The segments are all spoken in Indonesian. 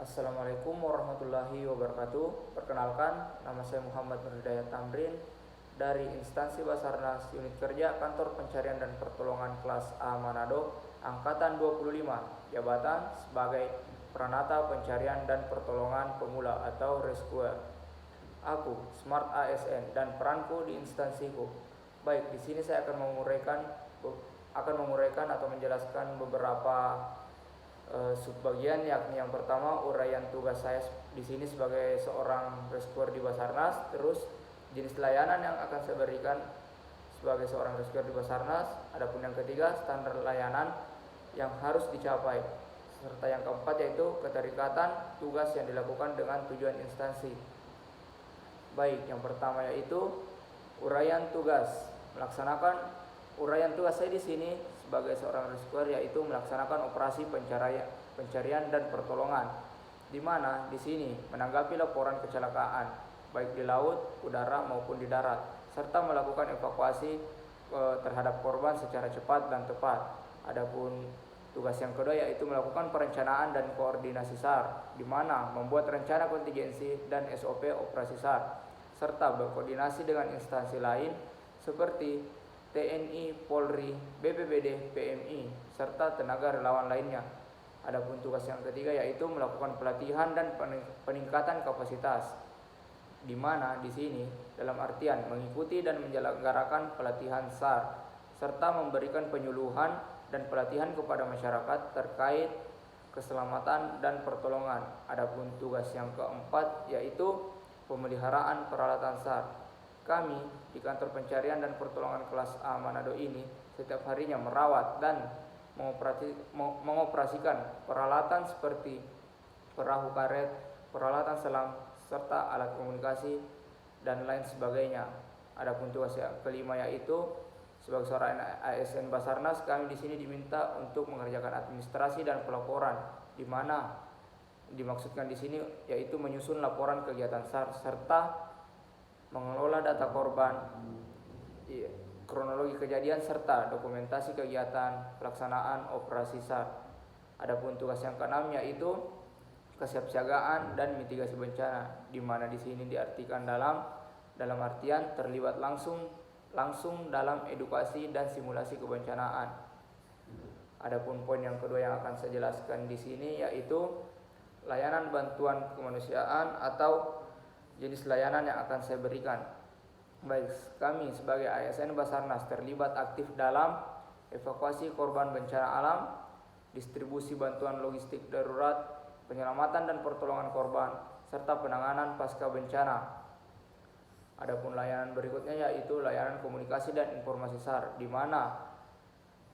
Assalamualaikum warahmatullahi wabarakatuh. Perkenalkan, nama saya Muhammad Nur Hidayat Tamrin dari instansi Basarnas Unit Kerja Kantor Pencarian dan Pertolongan Kelas A Manado, Angkatan 25, jabatan sebagai Peranata Pencarian dan Pertolongan Pemula atau Rescuer. Aku, Smart ASN, dan peranku di instansiku. Baik, di sini saya akan menguraikan atau menjelaskan beberapa subbagian, yakni yang pertama uraian tugas saya di sini sebagai seorang rescuer di Basarnas, terus jenis layanan yang akan saya berikan sebagai seorang rescuer di Basarnas, adapun yang ketiga standar layanan yang harus dicapai, serta yang keempat yaitu keterikatan tugas yang dilakukan dengan tujuan instansi. Baik, yang pertama yaitu uraian tugas. Uraian tugas saya di sini sebagai seorang rescuer yaitu melaksanakan operasi pencarian dan pertolongan, di mana di sini menanggapi laporan kecelakaan baik di laut, udara maupun di darat, serta melakukan evakuasi terhadap korban secara cepat dan tepat. Adapun tugas yang kedua yaitu melakukan perencanaan dan koordinasi SAR, di mana membuat rencana kontingensi dan SOP operasi SAR, serta berkoordinasi dengan instansi lain seperti TNI, Polri, BPBD, PMI, serta tenaga relawan lainnya. Adapun tugas yang ketiga yaitu melakukan pelatihan dan peningkatan kapasitas, di mana di sini dalam artian mengikuti dan menyelenggarakan pelatihan SAR, serta memberikan penyuluhan dan pelatihan kepada masyarakat terkait keselamatan dan pertolongan. Adapun tugas yang keempat yaitu pemeliharaan peralatan SAR. Kami di Kantor Pencarian dan Pertolongan Kelas A Manado ini setiap harinya merawat dan mengoperasikan peralatan seperti perahu karet, peralatan selam, serta alat komunikasi dan lain sebagainya. Adapun tugas yang kelima yaitu sebagai seorang ASN Basarnas, kami di sini diminta untuk mengerjakan administrasi dan pelaporan, di mana dimaksudkan di sini yaitu menyusun laporan kegiatan SAR serta mengelola data korban, kronologi kejadian serta dokumentasi kegiatan pelaksanaan operasi SAR. Adapun tugas yang keenam yaitu kesiapsiagaan dan mitigasi bencana, di mana di sini diartikan dalam artian terlibat langsung dalam edukasi dan simulasi kebencanaan. Adapun poin yang kedua yang akan saya jelaskan di sini yaitu layanan bantuan kemanusiaan atau jenis layanan yang akan saya berikan. Baik, kami sebagai ASN Basarnas terlibat aktif dalam evakuasi korban bencana alam, distribusi bantuan logistik darurat, penyelamatan dan pertolongan korban, serta penanganan pasca bencana. Adapun layanan berikutnya yaitu layanan komunikasi dan informasi SAR, di mana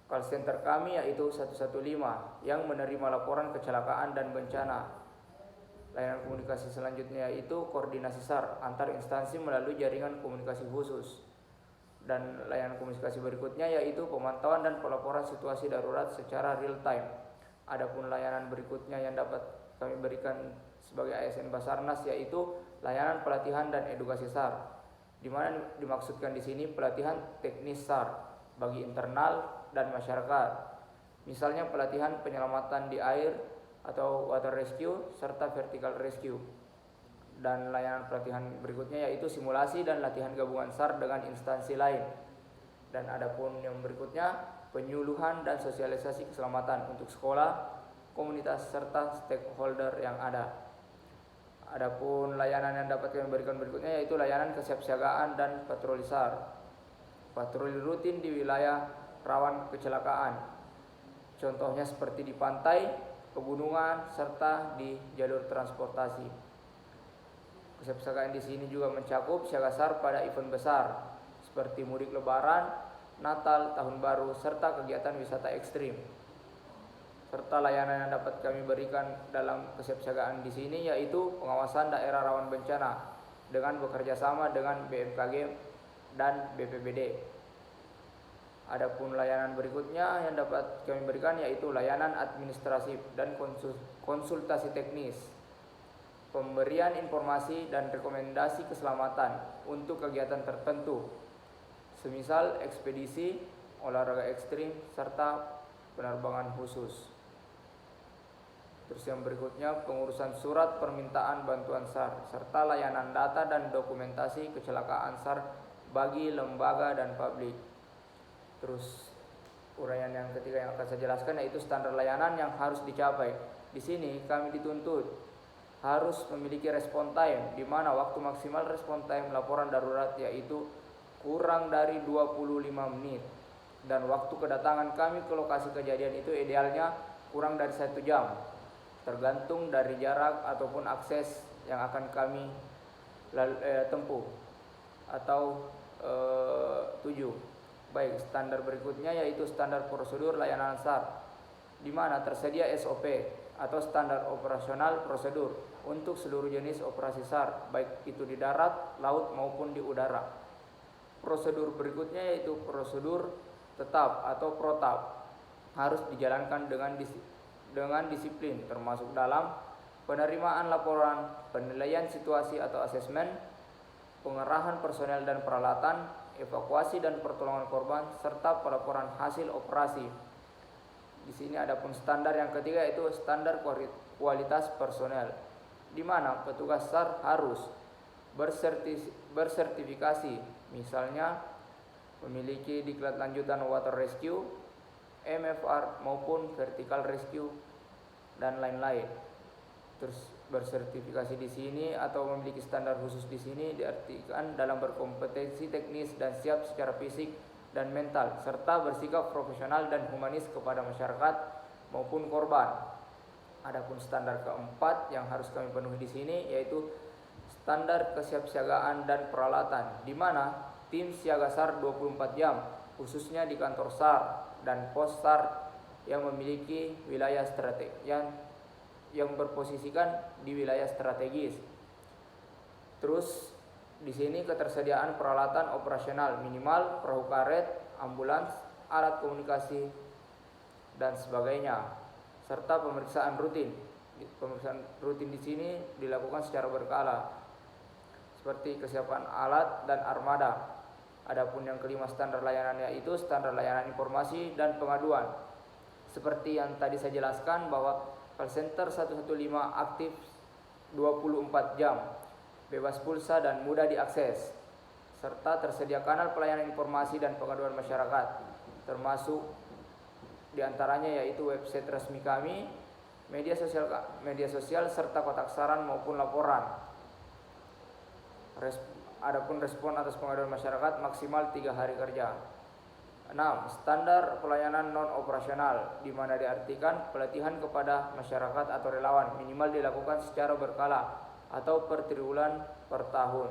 call center kami yaitu 115 yang menerima laporan kecelakaan dan bencana. Layanan komunikasi selanjutnya yaitu koordinasi SAR antar instansi melalui jaringan komunikasi khusus. Dan layanan komunikasi berikutnya yaitu pemantauan dan pelaporan situasi darurat secara real time. Adapun layanan berikutnya yang dapat kami berikan sebagai ASN Basarnas yaitu layanan pelatihan dan edukasi SAR, di mana dimaksudkan di sini pelatihan teknis SAR bagi internal dan masyarakat. Misalnya pelatihan penyelamatan di air atau water rescue serta vertical rescue. Dan layanan pelatihan berikutnya yaitu simulasi dan latihan gabungan SAR dengan instansi lain. Dan adapun yang berikutnya penyuluhan dan sosialisasi keselamatan untuk sekolah, komunitas serta stakeholder yang ada. Adapun layanan yang dapat kami berikan berikutnya yaitu layanan kesiapsiagaan dan patroli SAR. Patroli rutin di wilayah rawan kecelakaan. Contohnya seperti di pantai, pegunungan, serta di jalur transportasi. Kesiapsiagaan di sini juga mencakup siaga SAR pada event besar seperti mudik lebaran, Natal, Tahun Baru, serta kegiatan wisata ekstrim. Serta layanan yang dapat kami berikan dalam kesiapsiagaan di sini yaitu pengawasan daerah rawan bencana dengan bekerja sama dengan BMKG dan BPBD. Adapun layanan berikutnya yang dapat kami berikan yaitu layanan administrasi dan konsultasi teknis, pemberian informasi dan rekomendasi keselamatan untuk kegiatan tertentu, semisal ekspedisi, olahraga ekstrim, serta penerbangan khusus. Terus yang berikutnya pengurusan surat permintaan bantuan SAR serta layanan data dan dokumentasi kecelakaan SAR bagi lembaga dan publik. Terus uraian yang ketiga yang akan saya jelaskan yaitu standar layanan yang harus dicapai. Di sini kami dituntut harus memiliki respon time, di mana waktu maksimal respon time laporan darurat yaitu kurang dari 25 menit. Dan waktu kedatangan kami ke lokasi kejadian itu idealnya kurang dari 1 jam, tergantung dari jarak ataupun akses yang akan kami tempuh atau tuju. Baik, standar berikutnya yaitu standar prosedur layanan SAR, di mana tersedia SOP atau standar operasional prosedur untuk seluruh jenis operasi SAR, baik itu di darat, laut maupun di udara. Prosedur berikutnya yaitu prosedur tetap atau protap, harus dijalankan dengan disiplin, termasuk dalam penerimaan laporan, penilaian situasi atau asesmen, pengerahan personel dan peralatan, evakuasi dan pertolongan korban, serta pelaporan hasil operasi. Di sini ada pun standar yang ketiga yaitu standar kualitas personel, di mana petugas SAR harus bersertifikasi, misalnya memiliki diklat lanjutan water rescue, MFR maupun vertical rescue dan lain-lain. Terus bersertifikasi di sini atau memiliki standar khusus di sini diartikan dalam berkompetensi teknis dan siap secara fisik dan mental, serta bersikap profesional dan humanis kepada masyarakat maupun korban. Adapun standar keempat yang harus kami penuhi di sini yaitu standar kesiapsiagaan dan peralatan, di mana tim siaga SAR 24 jam khususnya di kantor SAR dan pos SAR yang memiliki wilayah yang berposisikan di wilayah strategis. Terus di sini ketersediaan peralatan operasional minimal perahu karet, ambulans, alat komunikasi dan sebagainya, serta pemeriksaan rutin. Pemeriksaan rutin di sini dilakukan secara berkala, seperti kesiapan alat dan armada. Adapun yang kelima standar layanan yaitu standar layanan informasi dan pengaduan. Seperti yang tadi saya jelaskan bahwa call center 115 aktif 24 jam, bebas pulsa dan mudah diakses, serta tersedia kanal pelayanan informasi dan pengaduan masyarakat, termasuk diantaranya yaitu website resmi kami, media sosial serta kotak saran maupun laporan. Adapun respon atas pengaduan masyarakat maksimal 3 hari kerja. 6. Standar pelayanan non operasional, di mana diartikan pelatihan kepada masyarakat atau relawan minimal dilakukan secara berkala atau per triwulan per tahun.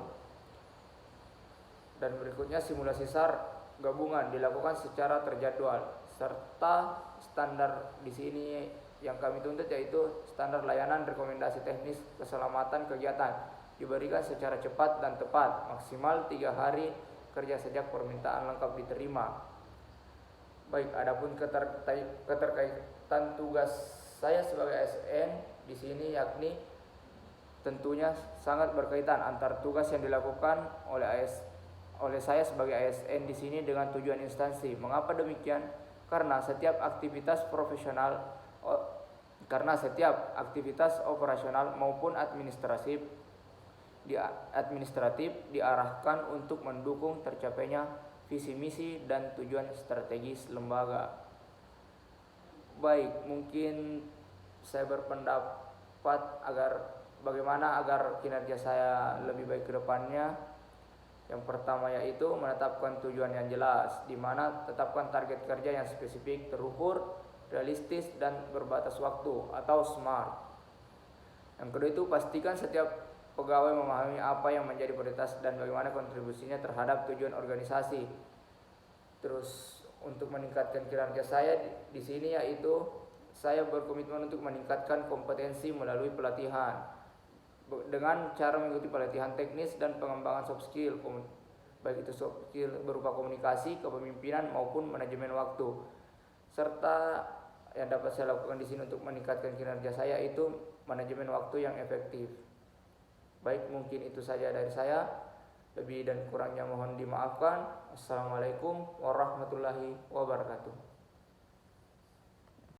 Dan berikutnya simulasi SAR gabungan dilakukan secara terjadwal, serta standar di sini yang kami tuntut yaitu standar layanan rekomendasi teknis keselamatan kegiatan diberikan secara cepat dan tepat, maksimal 3 hari kerja sejak permintaan lengkap diterima. Baik, adapun keterkaitan tugas saya sebagai ASN di sini yakni tentunya sangat berkaitan antar tugas yang dilakukan oleh saya sebagai ASN di sini dengan tujuan instansi. Mengapa demikian? Karena setiap aktivitas operasional maupun administratif diarahkan untuk mendukung tercapainya visi misi dan tujuan strategis lembaga. Baik, mungkin saya berpendapat bagaimana agar kinerja saya lebih baik ke depannya. Yang pertama yaitu menetapkan tujuan yang jelas, di mana tetapkan target kerja yang spesifik, terukur, realistis dan berbatas waktu atau SMART. Yang kedua itu pastikan setiap pegawai memahami apa yang menjadi prioritas dan bagaimana kontribusinya terhadap tujuan organisasi. Terus untuk meningkatkan kinerja saya di sini yaitu saya berkomitmen untuk meningkatkan kompetensi melalui pelatihan dengan cara mengikuti pelatihan teknis dan pengembangan soft skill, baik itu soft skill berupa komunikasi, kepemimpinan maupun manajemen waktu. Serta yang dapat saya lakukan di sini untuk meningkatkan kinerja saya itu manajemen waktu yang efektif. Baik, mungkin itu saja dari saya. Lebih dan kurangnya mohon dimaafkan. Assalamualaikum warahmatullahi wabarakatuh.